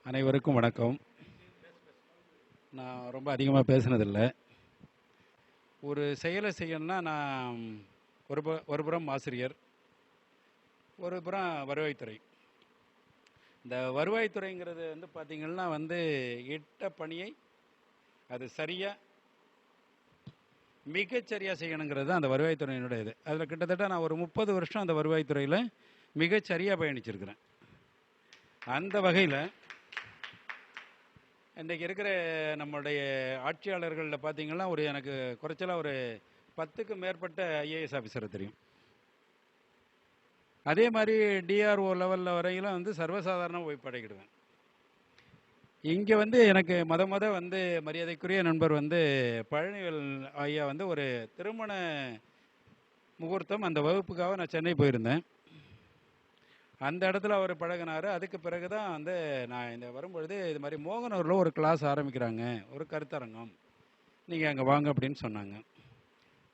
அனைவருக்கும் வணக்கம். நான் ரொம்ப அதிகமாக பேசுனதில்லை. ஒரு செயலை செய்யணும்னா நான் ஒரு புறம் ஆசிரியர், ஒரு புறம் வருவாய்த்துறை. இந்த வருவாய்த்துறைங்கிறது பார்த்திங்கன்னா இட்ட பணியை அது சரியாக மிகச்சரியாக செய்யணுங்கிறது தான் அந்த வருவாய்த்துறையினுடைய இது. அதில் கிட்டத்தட்ட நான் ஒரு 30 வருஷம் அந்த வருவாய்த்துறையில் மிகச்சரியாக பயணிச்சிருக்கிறேன். அந்த வகையில் இன்றைக்கி இருக்கிற நம்முடைய ஆட்சியாளர்களில் பார்த்திங்கன்னா எனக்கு குறைச்சலாக ஒரு 10க்கும் மேற்பட்ட ஐஏஎஸ் ஆஃபீஸரை தெரியும். அதே மாதிரி டிஆர்ஓ லெவலில் வரையிலும் சர்வசாதாரணமாக போய் படைக்கிடுவேன். இங்கே எனக்கு மொத மரியாதைக்குரிய நண்பர் பழனிவேல் ஐயா ஒரு திருமண முகூர்த்தம் அந்த வகுப்புக்காக நான் சென்னை போயிருந்தேன். அந்த இடத்துல அவர் பழகினார். அதுக்கு பிறகு தான் நான் இந்த வரும்பொழுது இது மாதிரி மோகனூரில் ஒரு கிளாஸ் ஆரம்பிக்கிறாங்க, ஒரு கருத்தரங்கம், நீங்கள் அங்கே வாங்க அப்படின்னு சொன்னாங்க.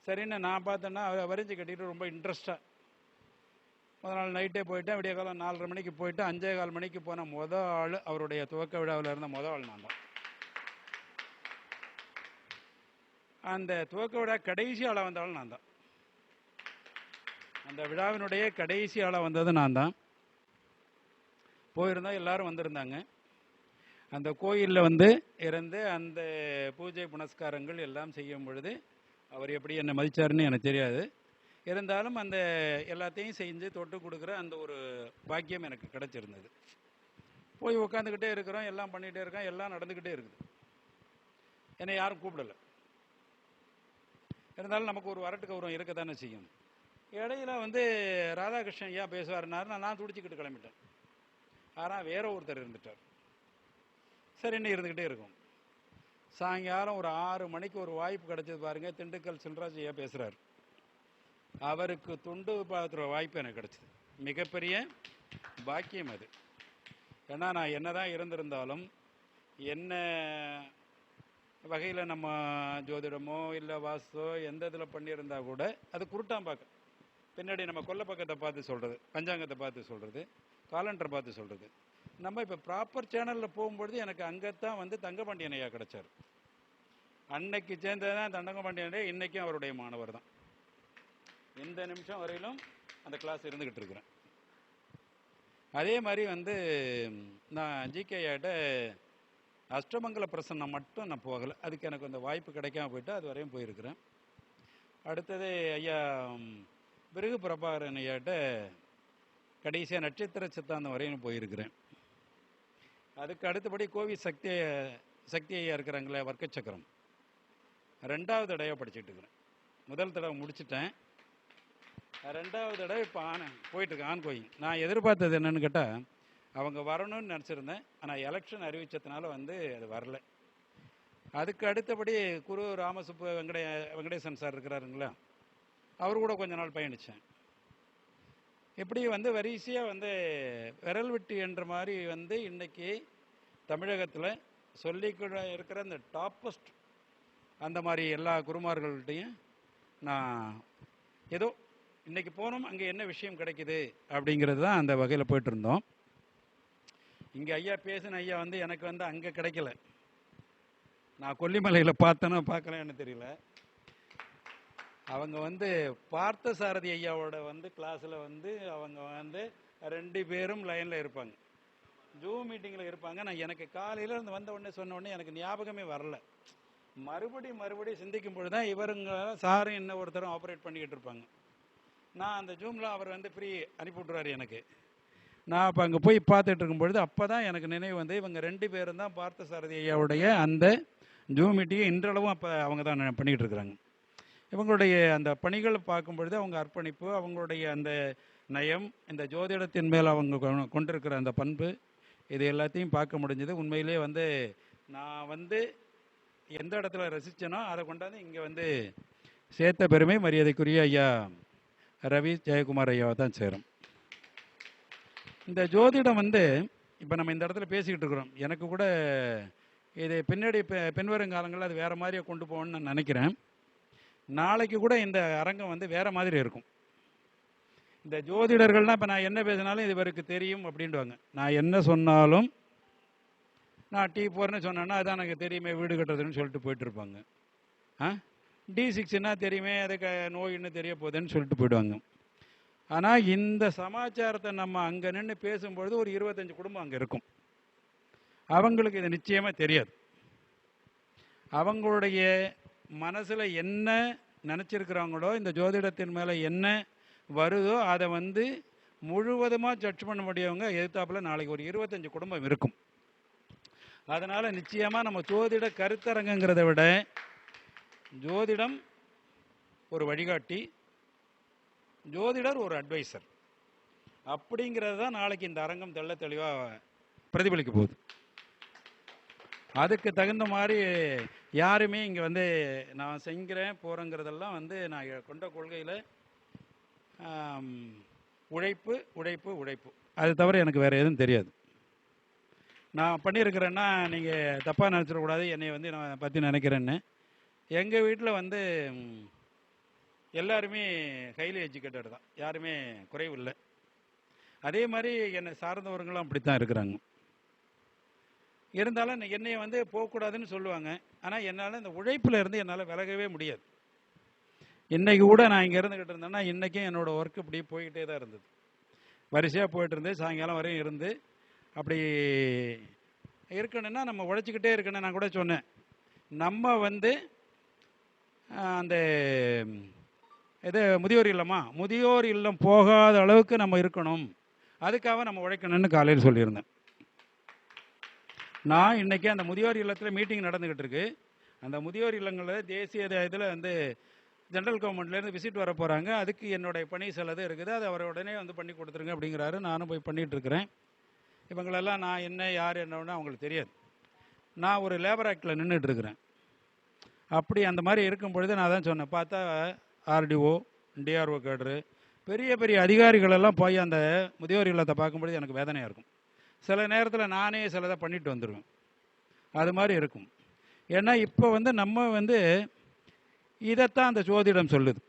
சரின்னு நான் பார்த்தேன்னா வரிஞ்சு கட்டிட்டு ரொம்ப இன்ட்ரெஸ்டாக முதல் நாள் நைட்டே போயிட்டேன். விடிய காலம் 4:30 மணிக்கு போயிட்டு 5:15 மணிக்கு போன மொதல் ஆள், அவருடைய துவக்க விழாவில் இருந்த மொதல் ஆள் நான் தான். அந்த துவக்க விழா கடைசி ஆளாக வந்தாலும் நான் தான். அந்த விழாவினுடைய கடைசி ஆளாக வந்தது நான் தான். போயிருந்தோம், எல்லாரும் வந்திருந்தாங்க. அந்த கோயிலில் இருந்து அந்த பூஜை புனஸ்காரங்கள் எல்லாம் செய்யும் பொழுது அவர் எப்படி என்னை மதித்தாருன்னு எனக்கு தெரியாது. இருந்தாலும் அந்த எல்லாத்தையும் செஞ்சு தொட்டு கொடுக்குற அந்த ஒரு பாக்கியம் எனக்கு கிடச்சிருந்தது. போய் உட்காந்துக்கிட்டே இருக்கிறோம், எல்லாம் பண்ணிகிட்டே இருக்கோம், எல்லாம் நடந்துக்கிட்டே இருக்குது. என்னை யாரும் கூப்பிடலை. இருந்தாலும் நமக்கு ஒரு வரட்டு கௌரவம் இருக்க தானே செய்யும். இடையில ராதாகிருஷ்ணன் ஐயா பேசுவாருன்னாரு. நான் துடிச்சிக்கிட்டு கிளம்பிட்டேன். ஆனால் வேற ஒருத்தர் இருந்துட்டார். சரி, என்ன இருந்துக்கிட்டே இருக்கும். சாயங்காலம் ஒரு 6 மணிக்கு ஒரு வாய்ப்பு கிடைச்சது பாருங்கள். திண்டுக்கல் சில்ராஜ் ஐயா பேசுகிறார். அவருக்கு துண்டு பார்த்துற வாய்ப்பு எனக்கு கிடைச்சிது. மிகப்பெரிய பாக்கியம் அது. ஏன்னா நான் என்ன தான் இருந்திருந்தாலும் என்ன வகையில் நம்ம ஜோதிடமோ இல்லை வாஸ்தோ எந்த இதில் பண்ணியிருந்தா கூட அது குருட்டாம்பாக்கம். பின்னாடி நம்ம கொல்லை பக்கத்தை பார்த்து சொல்கிறது, பஞ்சாங்கத்தை பார்த்து சொல்கிறது, காலண்டர் பார்த்து சொல்கிறது. நம்ம இப்போ ப்ராப்பர் சேனலில் போகும்பொழுது எனக்கு அங்கேத்தான் தங்கபாண்டியன் ஐயா கிடச்சார். அன்னைக்கு சேர்ந்ததான் தங்கபாண்டியன் ஐயா. இன்றைக்கும் அவருடைய மாணவர் தான். இந்த நிமிஷம் வரையிலும் அந்த கிளாஸ் இருந்துக்கிட்டு இருக்கிறேன். அதே மாதிரி நான் ஜிகே ஐயாட்ட அஷ்டமங்கல பிரசன்னம் மட்டும் நான் போகலை. அதுக்கு எனக்கு அந்த வாய்ப்பு கிடைக்காம போயிட்டு அது வரையும் போயிருக்கிறேன். அடுத்தது ஐயா பிருகு பிரபாகரன் ஐயாட்ட கடைசியாக நட்சத்திர சித்தாந்தம் வரையும் போயிருக்கிறேன். அதுக்கு அடுத்தபடி கோவி சக்தி ஐயா இருக்கிறாங்களே, வர்க்க சக்கரம், 2வது தடவை படிச்சுட்டு இருக்கிறேன். முதல் தடவை முடிச்சுட்டேன். 2வது தடவை இப்போ போயிட்டுருக்கேன். ஆண் கோயில். நான் எதிர்பார்த்தது என்னன்னு கேட்டால், அவங்க வரணும்னு நினச்சிருந்தேன். ஆனால் எலெக்ஷன் அறிவித்ததுனால அது வரல. அதுக்கு அடுத்தபடி குரு ராமசுப்பு வெங்கடேசன் சார் இருக்கிறாருங்களா, அவர் கூட கொஞ்ச நாள் பயணித்தேன். இப்படி வரிசையாக விரல் விட்டு என்ற மாதிரி இன்னைக்கு தமிழகத்தில் சொல்லிக்கூட இருக்கிற இந்த டாப்பஸ்ட் அந்த மாதிரி எல்லா குருமார்கள்ட்டையும் நான் ஏதோ இன்னைக்கு போனோம், அங்கே என்ன விஷயம் கிடைக்குது அப்படிங்கிறது தான் அந்த வகையில் போயிட்டு இருந்தோம். இங்கே ஐயா பேசின ஐயா எனக்கு அங்கே கிடைக்கல. நான் கொல்லிமலையில் பார்த்தேன்னா பார்க்கலன்னு தெரியல. அவங்க பார்த்தசாரதி ஐயாவோட கிளாஸில் அவங்க 2 பேரும் லைனில் இருப்பாங்க, ஜூம் மீட்டிங்கில் இருப்பாங்க. நான் எனக்கு காலையில் வந்த உடனே சொன்ன உடனே எனக்கு ஞாபகமே வரல. மறுபடியும் சிந்திக்கும் பொழுது தான் இவருங்க சாரும் என்ன ஒருத்தரும் ஆப்ரேட் பண்ணிக்கிட்டு இருப்பாங்க. நான் அந்த ஜூமில் அவர் ஃப்ரீ அனுப்பி விட்ருவார் எனக்கு. நான் அப்போ அங்கே போய் பார்த்துட்டு இருக்கும்பொழுது அப்போ தான் எனக்கு நினைவு இவங்க 2 பேரும் தான் பார்த்தசாரதி ஐயாவுடைய அந்த ஜூம் மீட்டிங்கை இன்றளவும் அப்போ அவங்க தான் பண்ணிக்கிட்டு இருக்கிறாங்க. இவங்களுடைய அந்த பணிகளை பார்க்கும் பொழுது அவங்க அர்ப்பணிப்பு, அவங்களுடைய அந்த நயம், இந்த ஜோதிடத்தின் மேல் அவங்க கொண்டிருக்கிற அந்த பண்பு, இது எல்லாத்தையும் பார்க்க முடிஞ்சது. உண்மையிலே நான் எந்த இடத்துல ரசித்தனோ அதை கொண்டாந்து இங்கே சேர்த்த பெருமை மரியாதைக்குரிய ஐயா ரவி ஜெயக்குமார் ஐயாவை தான் சேரும். இந்த ஜோதிடம் இப்போ நம்ம இந்த இடத்துல பேசிக்கிட்டு இருக்கிறோம். எனக்கு கூட இது பின்னாடி பின்வரும் காலங்களில் அது வேறு மாதிரியே கொண்டு போகணும்னு நான் நினைக்கிறேன். நாளைக்கு கூட இந்த அரங்கம் வேறு மாதிரி இருக்கும். இந்த ஜோதிடர்கள்லாம் இப்போ நான் என்ன பேசினாலும் இது இவருக்கு தெரியும் அப்படின்வாங்க. நான் என்ன சொன்னாலும் நான் T4ன்னு சொன்னேன்னா அதான் எனக்கு தெரியுமே வீடு கட்டுறதுன்னு சொல்லிட்டு போயிட்டு இருப்பாங்க. D6ன்னா தெரியுமே அதுக்கு நோயின்னு தெரிய போகுதுன்னு சொல்லிட்டு போயிடுவாங்க. ஆனால் இந்த சமாச்சாரத்தை நம்ம அங்கே நின்று பேசும்பொழுது ஒரு 25 குடும்பம் அங்கே இருக்கும். அவங்களுக்கு இது நிச்சயமாக தெரியாது. அவங்களுடைய மனசில் என்ன நினச்சிருக்கிறாங்களோ, இந்த ஜோதிடத்தின் மேலே என்ன வருதோ அதை முழுவதுமாக ஜட்ஜ் பண்ண முடியவங்க எதிர்த்தாப்பில் நாளைக்கு ஒரு 25 குடும்பம் இருக்கும். அதனால் நிச்சயமாக நம்ம ஜோதிட கருத்தரங்குங்கிறத விட ஜோதிடம் ஒரு வழிகாட்டி, ஜோதிடர் ஒரு அட்வைசர் அப்படிங்கிறது தான் நாளைக்கு இந்த அரங்கம் தெள்ள தெளிவாக பிரதிபலிக்க போகுது. அதுக்கு தகுந்த மாதிரி யாருமே இங்கே நான் செய்கிறேன் போகிறேங்கிறதெல்லாம் நான் கொண்ட கொள்கையில் உழைப்பு உழைப்பு உழைப்பு, அது தவிர எனக்கு வேறு எதுவும் தெரியாது. நான் பண்ணியிருக்கிறேன்னா நீங்கள் தப்பாக நினச்சிடக்கூடாது என்னை நான் பற்றி நினைக்கிறேன்னு. எங்கள் வீட்டில் எல்லாருமே ஹைலி எஜுகேட்டட் தான், யாருமே குறைவு இல்லை. அதே மாதிரி என்னை சார்ந்தவர்களும் அப்படி தான் இருக்கிறாங்க. இருந்தாலும் என்னை போகக்கூடாதுன்னு சொல்லுவாங்க. ஆனால் என்னால் இந்த உழைப்பில் இருந்து என்னால் விலகவே முடியாது. இன்றைக்கி கூட நான் இங்கே இருந்துக்கிட்டு இருந்தேன்னா இன்றைக்கும் என்னோடய ஒர்க் இப்படி போய்கிட்டே தான் இருந்தது. வரிசையாக போய்ட்டு இருந்து சாயங்காலம் வரையும் இருந்து அப்படி இருக்கணும்னா நம்ம உழைச்சிக்கிட்டே இருக்கணும். நான் கூட சொன்னேன், நம்ம அந்த இது முதியோர் இல்லமா, முதியோர் இல்லம் போகாத அளவுக்கு நம்ம இருக்கணும், அதுக்காக நம்ம உழைக்கணும்னு காலையில் சொல்லியிருந்தேன். நான் இன்றைக்கி அந்த முதியோர் இல்லத்தில் மீட்டிங் நடந்துக்கிட்டு இருக்கு. அந்த முதியோர் இல்லங்களில் தேசிய இதில் ஜென்ரல் கவர்மெண்ட்லேருந்து விசிட் வர போகிறாங்க. அதுக்கு என்னுடைய பணி சிலது இருக்குது, அது அவர் உடனே பண்ணி கொடுத்துருங்க அப்படிங்கிறாரு. நானும் போய் பண்ணிகிட்ருக்கிறேன். இவங்களெல்லாம் நான் என்ன யார் என்னன்னு அவங்களுக்கு தெரியாது. நான் ஒரு லேபர் ஆக்டில் நின்றுட்டுருக்கிறேன். அப்படி அந்த மாதிரி இருக்கும் பொழுது நான் தான் சொன்னேன், பார்த்தா ஆர்டிஓ, டிஆர்ஓ கேடரு, பெரிய பெரிய அதிகாரிகளெல்லாம் போய் அந்த முதியோர் இல்லத்தை பார்க்கும்பொழுது எனக்கு வேதனையாக இருக்கும். சில நேரத்தில் நானே சிலதை பண்ணிட்டு வந்துடுவேன். அது மாதிரி இருக்கும். ஏன்னா இப்போ நம்ம இதைத்தான் அந்த ஜோதிடம் சொல்லுது.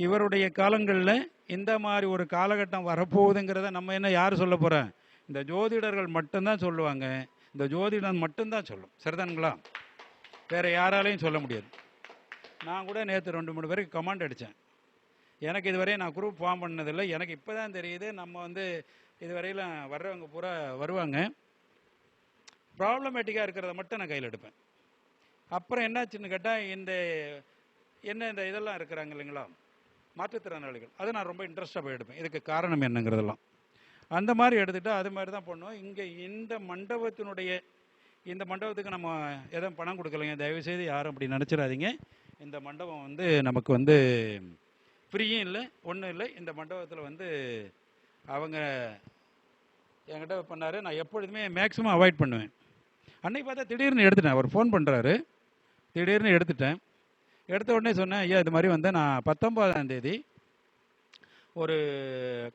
இவருடைய காலங்களில் இந்த மாதிரி ஒரு காலகட்டம் வரப்போகுதுங்கிறத நம்ம என்ன யார் சொல்ல போகிறேன்? இந்த ஜோதிடர்கள் மட்டும்தான் சொல்லுவாங்க. இந்த ஜோதிடம் மட்டும்தான் சொல்லும். சரிதானுங்களா? வேறு யாராலையும் சொல்ல முடியாது. நான் கூட நேற்று 2-3 பேருக்கு கமாண்ட் அடித்தேன். எனக்கு இதுவரையும் நான் குரூப் ஃபார்ம் பண்ணதில்லை. எனக்கு இப்போ தான் தெரியுது நம்ம இதுவரையில் வர்றவங்க பூரா வருவாங்க, ப்ராப்ளமேட்டிக்காக இருக்கிறத மட்டும் நான் கையில் எடுப்பேன். அப்புறம் என்னாச்சுன்னு கேட்டால் இந்த இதெல்லாம் இருக்கிறாங்க இல்லைங்களா, மாற்றுத்திறனாளிகள், அதை நான் ரொம்ப இன்ட்ரெஸ்ட்டாக போய் எடுப்பேன். இதுக்கு காரணம் என்னங்கிறதெல்லாம் அந்த மாதிரி எடுத்துகிட்டு அது மாதிரி தான் பண்ணுவோம். இங்கே இந்த மண்டபத்துக்கு நம்ம எதுவும் பணம் கொடுக்கலைங்க, தயவுசெய்து யாரும் அப்படி நினச்சிடாதீங்க. இந்த மண்டபம் நமக்கு ஃப்ரீயும் இல்லை, ஒன்றும் இல்லை. இந்த மண்டபத்தில் அவங்க என்கிட்ட பண்ணார். நான் எப்பொழுதுமே மேக்ஸிமம் அவாய்ட் பண்ணுவேன். அன்னைக்கு பார்த்தா திடீர்னு எடுத்துட்டேன். அவர் ஃபோன் பண்ணுறாரு, திடீர்னு எடுத்துட்டேன். எடுத்த உடனே சொன்னேன், ஐயா இது மாதிரி நான் 19ஆம் தேதி ஒரு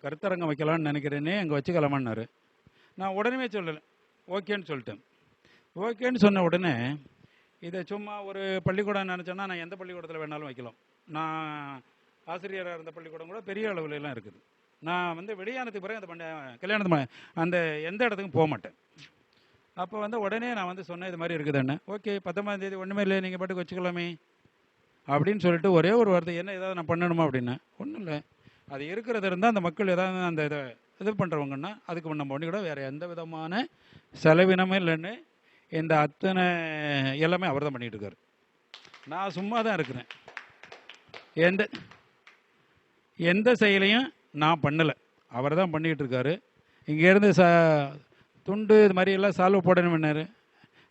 கருத்தரங்கம் வைக்கலான்னு நினைக்கிறேனே, அங்கே வச்சுக்கலாமான்னாரு. நான் உடனே சொல்லலை, ஓகேன்னு சொல்லிட்டேன். ஓகேன்னு சொன்ன உடனே இதை சும்மா ஒரு பள்ளிக்கூடம் நினச்சேன்னா நான் எந்த பள்ளிக்கூடத்தில் வேணாலும் வைக்கலாம். நான் ஆசிரியராக இருந்த பள்ளிக்கூடம் கூட பெரிய அளவுலலாம் இருக்குது. நான் வெளியானதுக்கு பிறகு அந்த கல்யாணத்து அந்த எந்த இடத்துக்கும் போக மாட்டேன். அப்போ உடனே நான் சொன்னேன், இது மாதிரி இருக்குதுன்னு. ஓகே, 19ஆம் தேதி ஒன்றுமே இல்லை, நீங்கள் பாட்டுக்கு வச்சுக்கலாமே அப்படின்னு சொல்லிட்டு ஒரே ஒரு வார்த்தை, என்ன ஏதாவது நான் பண்ணணுமா அப்படின்னா, ஒன்றும் இல்லை, அது இருக்கிறது இருந்தால் அந்த மக்கள் ஏதாவது அந்த இது பண்ணுறவங்கன்னா அதுக்கு நம்ம பண்ணி கூட வேறு எந்த விதமான செலவினமே இல்லைன்னு இந்த அத்தனை எல்லாமே அவர் தான் பண்ணிகிட்டு இருக்காரு. நான் சும்மா தான் இருக்கிறேன். எந்த செயலையும் நான் பண்ணலை, அவர் தான் பண்ணிகிட்டு இருக்காரு. இங்கேருந்து துண்டு இது மாதிரி எல்லாம் சால்வ் போடணும்னாரு.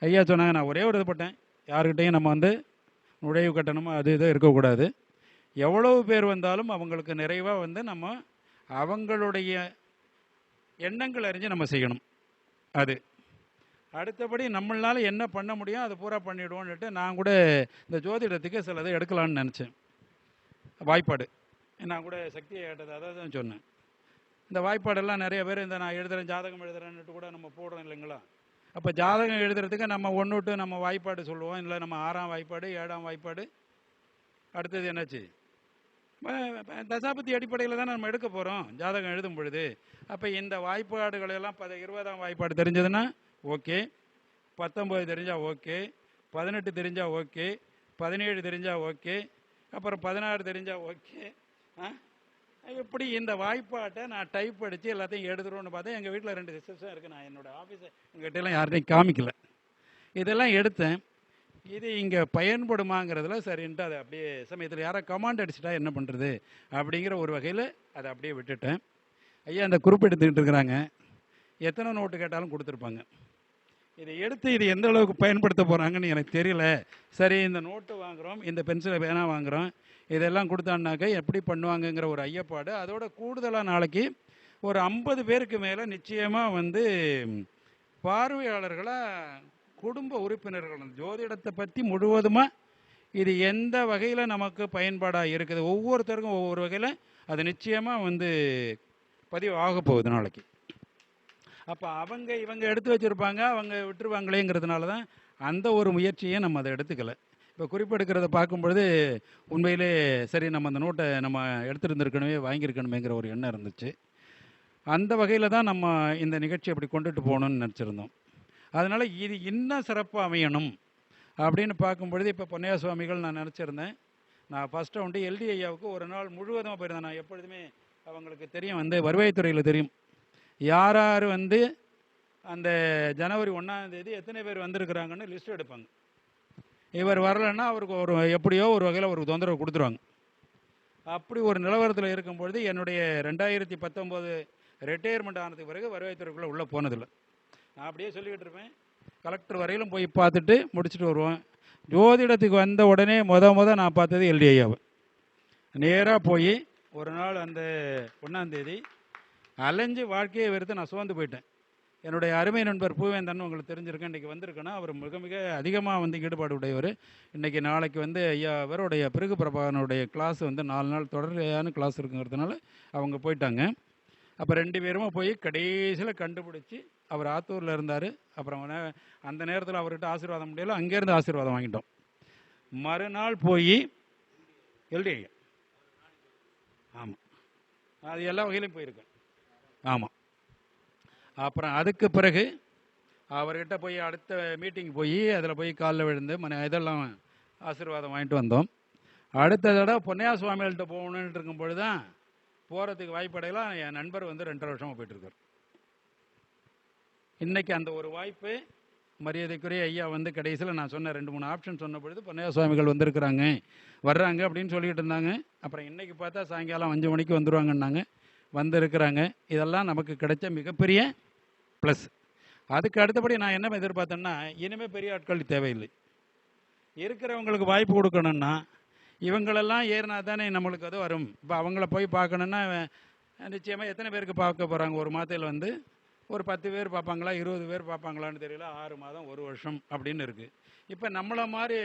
ஐயா சொன்னாங்க, நான் ஒரே ஒரு இது போட்டேன், யாருக்கிட்டையும் நம்ம நுழைவு கட்டணமோ அது இதோ இருக்கக்கூடாது. எவ்வளவு பேர் வந்தாலும் அவங்களுக்கு நிறைவாக நம்ம அவங்களுடைய எண்ணங்கள் அறிஞ்சு நம்ம செய்யணும். அது அடுத்தபடி நம்மளால என்ன பண்ண முடியும் அதை பூரா பண்ணிவிடுவோன்னுட்டு நான் கூட இந்த ஜோதிடத்துக்கு சிலதை எடுக்கலான்னு நினச்சேன். வாய்ப்பாடு நான் கூட சக்தியை கேட்டது அதை தான் சொன்னேன். இந்த வாய்ப்பாடெல்லாம் நிறைய பேர் நான் எழுதுகிறேன், ஜாதகம் எழுதுறேன்னுட்டு கூட நம்ம போடுறோம் இல்லைங்களா. அப்போ ஜாதகம் எழுதுறதுக்கு நம்ம ஒன்றுட்டு நம்ம வாய்ப்பாடு சொல்லுவோம், இல்லை நம்ம 6ஆம் வாய்ப்பாடு 7ஆம் வாய்ப்பாடு, அடுத்தது என்னாச்சு தசாபதி அடிப்படையில் தான் நம்ம எடுக்க போகிறோம் ஜாதகம் எழுதும் பொழுது. அப்போ இந்த வாய்ப்பாடுகளெல்லாம் 20ஆம் வாய்ப்பாடு தெரிஞ்சதுன்னா ஓகே, 19 தெரிஞ்சால் ஓகே, 18 தெரிஞ்சால் ஓகே, 17 தெரிஞ்சால் ஓகே, அப்புறம் 16 தெரிஞ்சால் ஓகே. இப்படி இந்த வாய்ப்பாட்டை நான் டைப் அடித்து எல்லாத்தையும் எடுத்துருவோன்னு பார்த்தா எங்கள் வீட்டில் 2 சிஸ்டர்ஸும் இருக்குது. நான் என்னோடய ஆஃபீஸை எங்கள்கிட்டலாம் யார்கிட்டையும் காமிக்கல. இதெல்லாம் எடுத்தேன். இது இங்கே பயன்படுமாங்கிறதுல சரின்ட்டு அதை அப்படியே சமயத்தில் யாராவது கமாண்ட் அடிச்சுட்டா என்ன பண்ணுறது அப்படிங்கிற ஒரு வகையில் அதை அப்படியே விட்டுட்டேன். ஐயா அந்த குரூப் எடுத்துக்கிட்டு இருக்கிறாங்க, எத்தனை நோட்டு கேட்டாலும் கொடுத்துருப்பாங்க. இதை எடுத்து இது எந்த அளவுக்கு பயன்படுத்த போகிறாங்கன்னு எனக்கு தெரியல. சரி, இந்த நோட்டு வாங்குகிறோம், இந்த பென்சிலை பேனா வாங்குகிறோம், இதெல்லாம் கொடுத்தான்னாக்க எப்படி பண்ணுவாங்கங்கிற ஒரு ஐயப்பாடு. அதோட கூடுதலாக நாளைக்கு ஒரு 50 பேருக்கு மேலே நிச்சயமாக வந்து பார்வையாளர்களாக குடும்ப உறுப்பினர்கள் ஜோதிடத்தை பற்றி முழுவதுமாக இது எந்த வகையில் நமக்கு பயன்பாடாக இருக்குது, ஒவ்வொருத்தருக்கும் ஒவ்வொரு வகையில் அது நிச்சயமாக வந்து பதிவு ஆக போகுது நாளைக்கு. அப்போ இவங்க எடுத்து வச்சுருப்பாங்க, அவங்க விட்டுருவாங்களேங்கிறதுனால தான் அந்த ஒரு முயற்சியை நம்ம அதை எடுத்துக்கலை. இப்போ குறிப்பெடுக்கிறத பார்க்கும்பொழுது உண்மையிலே சரி நம்ம அந்த நோட்டை நம்ம எடுத்துருந்துருக்கணுமே, வாங்கியிருக்கணுமேங்கிற ஒரு எண்ணம் இருந்துச்சு. அந்த வகையில் தான் நம்ம இந்த நிகழ்ச்சி அப்படி கொண்டுட்டு போகணுன்னு நினச்சிருந்தோம். அதனால் இது இன்னும் சிறப்பாக அமையணும் அப்படின்னு பார்க்கும்பொழுது இப்போ பொன்னையா சுவாமிகள் நான் நினச்சிருந்தேன். நான் ஃபஸ்ட்டு வந்து எல்டி ஐயாவுக்கு ஒரு நாள் முழுவதுமாக போயிருந்தேன். நான் எப்பொழுதுமே அவங்களுக்கு தெரியும், வந்து வருவாய்த்துறையில் தெரியும் யார் யார் வந்து அந்த ஜனவரி 1ஆம் தேதி எத்தனை பேர் வந்திருக்கிறாங்கன்னு லிஸ்ட் எடுப்பாங்க. இவர் வரலைன்னா அவருக்கு ஒரு எப்படியோ ஒரு வகையில் ஒரு தொந்தரவு கொடுத்துருவாங்க. அப்படி ஒரு நிலவரத்தில் இருக்கும்பொழுது என்னுடைய 2019 ரிட்டையர்மெண்ட் ஆனதுக்கு பிறகு வருவாய்த்துறைக்குள்ளே உள்ளே போனதில்லை. நான் அப்படியே சொல்லிக்கிட்டு இருப்பேன், கலெக்டர் வரையிலும் போய் பார்த்துட்டு முடிச்சுட்டு வருவோம். ஜோதிடத்துக்கு வந்த உடனே நான் பார்த்தது எல்டி ஐயாவை. நேராக போய் ஒரு நாள் அந்த 1ஆம் தேதி அலைஞ்சு வாழ்க்கையை வெறுத்து நான் சோர்ந்து போயிட்டேன். என்னுடைய அருமை நண்பர் பூவேந்தன் உங்களுக்கு தெரிஞ்சிருக்கேன், இன்றைக்கி வந்திருக்கேன்னா அவர் மிக மிக அதிகமாக வந்து ஈடுபாடு உடையவர். இன்றைக்கி நாளைக்கு வந்து ஐயா அவருடைய பிறகு பிரபாகரனுடைய கிளாஸ் வந்து 4 நாள் தொடர்ச்சியான கிளாஸ் இருக்குங்கிறதுனால அவங்க போயிட்டாங்க. அப்போ 2 பேருமா போய் கடைசியில் கண்டுபிடிச்சி அவர் ஆத்தூரில் இருந்தார். அப்புறம் அந்த நேரத்தில் அவர்கிட்ட ஆசீர்வாதம் முடியல, அங்கேருந்து ஆசீர்வாதம் வாங்கிட்டோம். மறுநாள் போய் எல்டி ஐயா, ஆமாம், அது எல்லா வகையிலையும் போயிருக்கேன். ஆமாம். அப்புறம் அதுக்கு பிறகு அவர்கிட்ட போய் அடுத்த மீட்டிங் போய் அதில் போய் காலில் விழுந்து இதெல்லாம் ஆசீர்வாதம் வாங்கிட்டு வந்தோம். அடுத்த தடவை பொன்னையா சுவாமிகள்கிட்ட போகணுன்னு இருக்கும்பொழுது தான் போகிறதுக்கு வாய்ப்படையலாம். என் நண்பர் வந்து 2.5 வருஷமாக போயிட்டுருக்கார். இன்றைக்கி அந்த ஒரு வாய்ப்பு மரியாதைக்குரிய ஐயா வந்து கடைசியில் நான் சொன்ன 2-3 ஆப்ஷன் சொன்ன பொழுது பொன்னையா சுவாமிகள் வர்றாங்க அப்படின்னு சொல்லிக்கிட்டு இருந்தாங்க. அப்புறம் இன்றைக்கி பார்த்தா சாயங்காலம் 5 மணிக்கு வந்துடுவாங்கன்னாங்க, வந்திருக்கிறாங்க. இதெல்லாம் நமக்கு கிடைச்ச மிகப்பெரிய ப்ளஸ். அதுக்கு அடுத்தபடி நான் என்ன எதிர்பார்த்தேன்னா, இனிமேல் பெரிய ஆட்கள் தேவையில்லை, இருக்கிறவங்களுக்கு வாய்ப்பு கொடுக்கணுன்னா இவங்களெல்லாம் ஏறினா தானே நம்மளுக்கு அது வரும். இப்போ அவங்கள போய் பார்க்கணுன்னா நிச்சயமாக எத்தனை பேருக்கு பார்க்க போகிறாங்க, ஒரு மாதத்தில் வந்து ஒரு 10 பேர் பார்ப்பாங்களா, 20 பேர் பார்ப்பாங்களான்னு தெரியல. 6 மாதம் 1 வருஷம் அப்படின்னு இருக்குது. இப்போ நம்மளை மாதிரி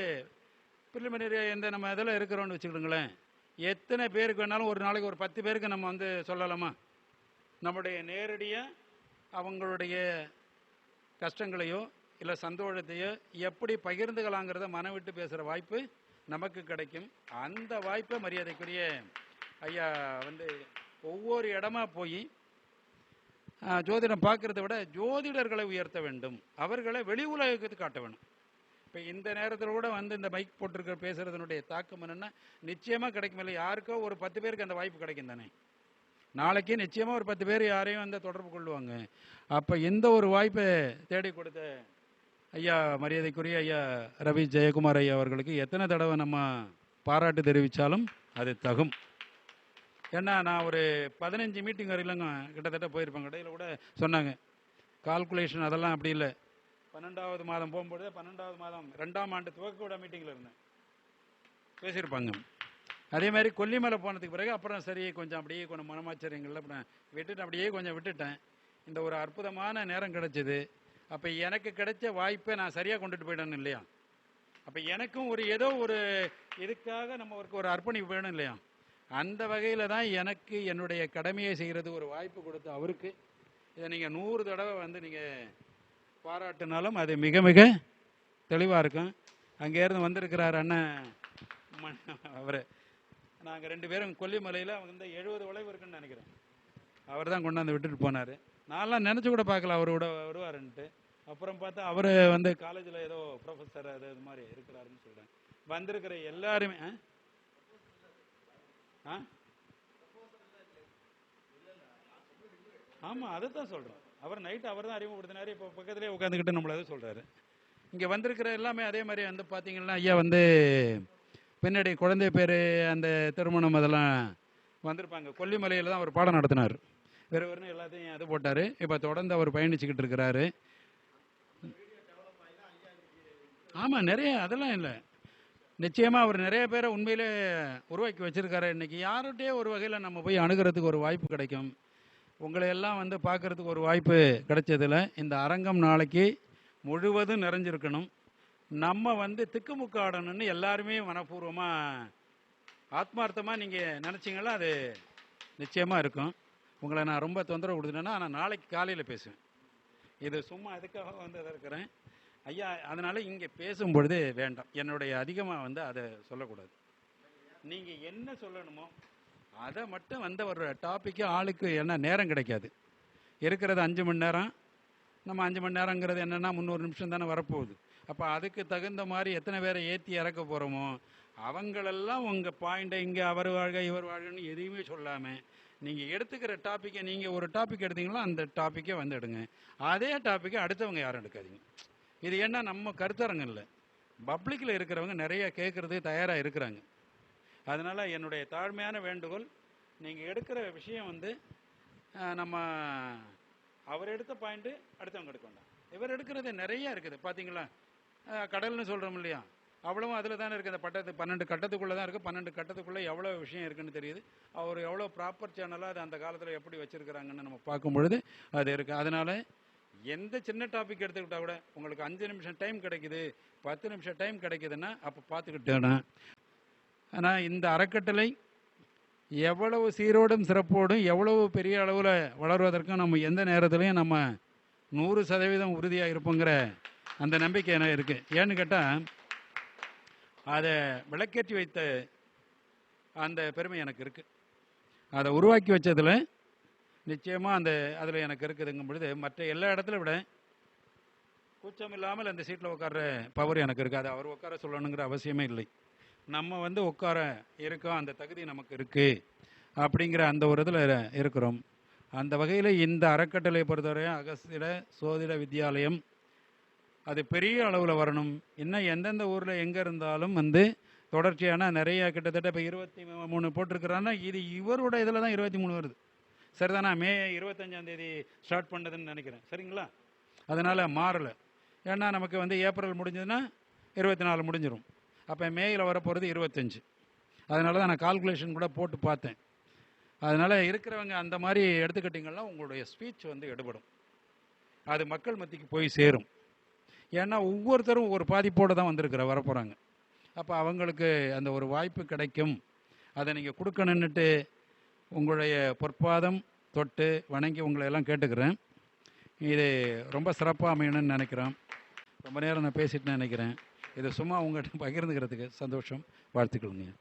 ப்ரிலிமினரி நம்ம இதில் இருக்கிறோன்னு வச்சுக்கிடுங்களேன், எத்தனை பேருக்கு வேணாலும் ஒரு நாளைக்கு ஒரு 10 பேருக்கு நம்ம வந்து சொல்லலாமா, நம்முடைய நேரடியாக அவங்களுடைய கஷ்டங்களையோ இல்லை சந்தோஷத்தையோ எப்படி பகிர்ந்துக்கலாங்கிறத மனம் விட்டு பேசுகிற வாய்ப்பு நமக்கு கிடைக்கும். அந்த வாய்ப்பை மரியாதைக்குரிய ஐயா வந்து ஒவ்வொரு இடமா போய் ஜோதிடம் பார்க்குறத விட ஜோதிடர்களை உயர்த்த வேண்டும், அவர்களை வெளி உலகத்துக்கு காட்ட வேணும். இப்போ இந்த நேரத்தில் கூட வந்து இந்த மைக் போட்டிருக்க பேசுகிறதுனுடைய தாக்கம் என்னென்னா, நிச்சயமாக கிடைக்கும் இல்லை, யாருக்கோ ஒரு 10 பேருக்கு அந்த வாய்ப்பு கிடைக்கும் தானே. நாளைக்கு நிச்சயமாக ஒரு 10 பேர் யாரையும் வந்து தொடர்பு கொள்ளுவாங்க. அப்போ இந்த ஒரு வாய்ப்பை தேடி கொடுத்த ஐயா மரியாதைக்குரிய ஐயா ரவி ஜெயக்குமார் ஐயா அவர்களுக்கு எத்தனை தடவை நம்ம பாராட்டு தெரிவித்தாலும் அது தகும். ஏன்னா நான் ஒரு 15 மீட்டிங் வரையிலங்க கிட்டத்தட்ட போயிருப்பேன். இடையில கூட சொன்னாங்க கால்குலேஷன் அதெல்லாம் அப்படி இல்லை. 12வது மாதம் போகும்போது 12வது மாதம் 2ஆம் ஆண்டு துவக்க விட மீட்டிங்கில் இருந்தேன், பேசியிருப்பாங்க. அதே மாதிரி கொல்லிமலை போனதுக்கு பிறகு அப்புறம் சரி கொஞ்சம் அப்படியே கொஞ்சம் மனமாச்சரியங்களில் அப்புறம் விட்டுட்டு அப்படியே கொஞ்சம் விட்டுட்டேன். இந்த ஒரு அற்புதமான நேரம் கிடைச்சிது. அப்போ எனக்கு கிடைச்ச வாய்ப்பை நான் சரியாக கொண்டுட்டு போயிடணும் இல்லையா. அப்போ எனக்கும் ஒரு ஏதோ ஒரு இதுக்காக நம்ம ஒரு அர்ப்பணிப்பு வேணும் இல்லையா. அந்த வகையில் தான் எனக்கு என்னுடைய கடமையை செய்கிறது ஒரு வாய்ப்பு கொடுத்த அவருக்கு இதை நீங்கள் 100 தடவை வந்து நீங்கள் பாராட்டினாலும் அது மிக மிக தெளிவாக இருக்கும். அங்கேருந்து வந்திருக்கிறார் அண்ணன் அவர், நாங்கள் 2 பேரும் கொல்லிமலையில் அவங்க இந்த 70 வளைவு இருக்குன்னு நினைக்கிறேன், அவர் தான் கொண்டாந்து விட்டுட்டு போனார். நான்லாம் நினச்சி கூட பார்க்கல அவர் வருவாருன்ட்டு. அப்புறம் பார்த்தா அவர் வந்து காலேஜில் ஏதோ ப்ரொஃபஸர் அது இது மாதிரி இருக்கிறாருன்னு சொல்கிறேன். வந்திருக்கிற எல்லாருமே ஆமாம், அதை தான் சொல்கிறோம். அவர் நைட்டு அவர் தான் அறிமுகப்படுத்தினார். இப்போ பக்கத்துலேயே உட்காந்துக்கிட்டு நம்மளை அதை சொல்கிறாரு. இங்கே வந்திருக்கிற எல்லாமே அதே மாதிரி வந்து பார்த்தீங்கன்னா, ஐயா வந்து பின்னாடி குழந்தை பேர் அந்த திருமணம் அதெல்லாம் வந்திருப்பாங்க. கொல்லிமலையில் தான் அவர் பாடம் நடத்தினார். வெறும் எல்லாத்தையும் அது போட்டார். இப்போ தொடர்ந்து அவர் பயணிச்சுக்கிட்டு இருக்கிறாரு. ஆமாம், நிறைய அதெல்லாம் இல்லை, நிச்சயமாக அவர் நிறைய பேரை உண்மையிலே உருவாக்கி வச்சுருக்காரு. இன்றைக்கி யார்கிட்டயே ஒரு வகையில் நம்ம போய் அணுகிறதுக்கு ஒரு வாய்ப்பு கிடைக்கும். உங்களை எல்லாம் வந்து பார்க்குறதுக்கு ஒரு வாய்ப்பு கிடைச்சதில் இந்த அரங்கம் நாளைக்கு முழுவதும் நிறைஞ்சிருக்கணும். நம்ம வந்து திக்குமுக்காடணும்னு எல்லாருமே மனப்பூர்வமாக ஆத்மார்த்தமாக நீங்கள் நினச்சிங்களா அது நிச்சயமாக இருக்கும். உங்களை நான் ரொம்ப தொந்தரவு கொடுத்துட்டேன்னா ஆனால் நாளைக்கு காலையில் பேசுவேன். இது சும்மா அதுக்காக வந்து அதை இருக்கிறேன் ஐயா. அதனால் இங்கே பேசும்பொழுது வேண்டாம், என்னுடைய அதிகமாக வந்து அதை சொல்லக்கூடாது. நீங்கள் என்ன சொல்லணுமோ அதை மட்டும் வந்து ஒரு டாப்பிக்கு ஆளுக்கு என்ன நேரம் கிடைக்காது. இருக்கிறது 5 மணி நேரம். நம்ம 5 மணி நேரங்கிறது என்னென்னா 300 நிமிஷம் தானே வரப்போகுது. அப்போ அதுக்கு தகுந்த மாதிரி எத்தனை பேரை ஏற்றி இறக்க போகிறோமோ அவங்களெல்லாம் உங்கள் பாயிண்ட்டை இங்கே அவர் வாழ்க இவர் வாழ்கன்னு எதையுமே சொல்லாமல் நீங்கள் எடுத்துக்கிற டாப்பிக்கை, நீங்கள் ஒரு டாபிக் எடுத்தீங்களோ அந்த டாப்பிக்கே வந்து எடுங்க. அதே டாப்பிக்கை அடுத்தவங்க யாரும் எடுக்காதீங்க. இது ஏன்னா நம்ம கருத்தரங்க இல்லை, பப்ளிக்கில் இருக்கிறவங்க நிறைய கேட்குறது தயாராக இருக்கிறாங்க. அதனால் என்னுடைய தாழ்மையான வேண்டுகோள், நீங்கள் எடுக்கிற விஷயம் வந்து நம்ம அவர் எடுத்த பாயிண்ட்டு அடுத்தவங்க எடுக்க வேண்டாம். இவர் எடுக்கிறது நிறைய இருக்குது. பார்த்தீங்களா, கடல்னு சொல்கிறோம் இல்லையா, அவ்வளவும் அதில் தானே இருக்குது. அந்த 12 கட்டத்துக்குள்ளே தான் இருக்குது. 12 கட்டத்துக்குள்ளே எவ்வளோ விஷயம் இருக்குதுன்னு தெரியுது. அவர் எவ்வளோ ப்ராப்பர் சேனலாக அது அந்த காலத்தில் எப்படி வச்சுருக்கிறாங்கன்னு நம்ம பார்க்கும் பொழுது அது இருக்குது. அதனால் எந்த சின்ன டாபிக் எடுத்துக்கிட்டால் கூட உங்களுக்கு 5 நிமிஷம் டைம் கிடைக்குது, 10 நிமிஷம் டைம் கிடைக்குதுன்னா அப்போ பார்த்துக்கிட்டேன்னா. ஆனால் இந்த அறக்கட்டளை எவ்வளவு சீரோடும் சிறப்போடும் எவ்வளவு பெரிய அளவில் வளர்வதற்கும் நம்ம எந்த நேரத்துலையும் நம்ம 100% உறுதியாக இருப்போங்கிற அந்த நம்பிக்கை எனக்கு இருக்குது. ஏன்னு கேட்டால் அதை விளக்கேற்றி வைத்த அந்த பெருமை எனக்கு இருக்குது. அதை உருவாக்கி வச்சதில் நிச்சயமாக அதில் எனக்கு இருக்குதுங்கும் பொழுது மற்ற எல்லா இடத்துல விட கூச்சம் இல்லாமல் அந்த சீட்டில் உட்கார்ற பவர் எனக்கு இருக்குது. அதை அவர் உட்கார சொல்லணுங்கிற அவசியமே இல்லை. நம்ம வந்து உட்கார இருக்கோம், அந்த தகுதி நமக்கு இருக்குது அப்படிங்கிற அந்த ஒரு இதில் இருக்கிறோம். அந்த வகையில் இந்த அறக்கட்டளை பொறுத்தவரை அகஸ்திர சோதிட வித்யாலயம் அது பெரிய அளவில் வரணும். இன்னும் எந்தெந்த ஊரில் எங்கே இருந்தாலும் வந்து தொடர்ச்சியான நிறைய கிட்டத்தட்ட இப்போ 23 போட்டிருக்கிறான்னா இது இவரோட இதில் தான் 23 வருது. சரிதானா? மே 25ஆம் ஸ்டார்ட் பண்ணதுன்னு நினைக்கிறேன். சரிங்களா? அதனால் மாறலை. ஏன்னா நமக்கு வந்து ஏப்ரல் முடிஞ்சதுன்னா 24 முடிஞ்சிடும். அப்போ மேயில் வரப்போகிறது 25. அதனால தான் நான் கால்குலேஷன் கூட போட்டு பார்த்தேன். அதனால் இருக்கிறவங்க அந்த மாதிரி எடுத்துக்கிட்டிங்கன்னா உங்களுடைய ஸ்பீச் வந்து எடுபடும், அது மக்கள் மத்திக்கு போய் சேரும். ஏன்னா ஒவ்வொருத்தரும் ஒரு பாதிப்போடு தான் வரப்போகிறாங்க. அப்போ அவங்களுக்கு அந்த ஒரு வாய்ப்பு கிடைக்கும். அதை நீங்கள் கொடுக்கணுன்னுட்டு உங்களுடைய பொற்பாதம் தொட்டு வணங்கி உங்களை எல்லாம் கேட்டுக்கிறேன். இது ரொம்ப சிறப்பாக அமையணும்னு நினைக்கிறேன். ரொம்ப நேரம் நான் பேசிட்டு நினைக்கிறேன். இதை சும்மா உங்கள்கிட்ட பகிர்ந்துக்கிறதுக்கு சந்தோஷம். வாழ்த்துக்கள்ங்க.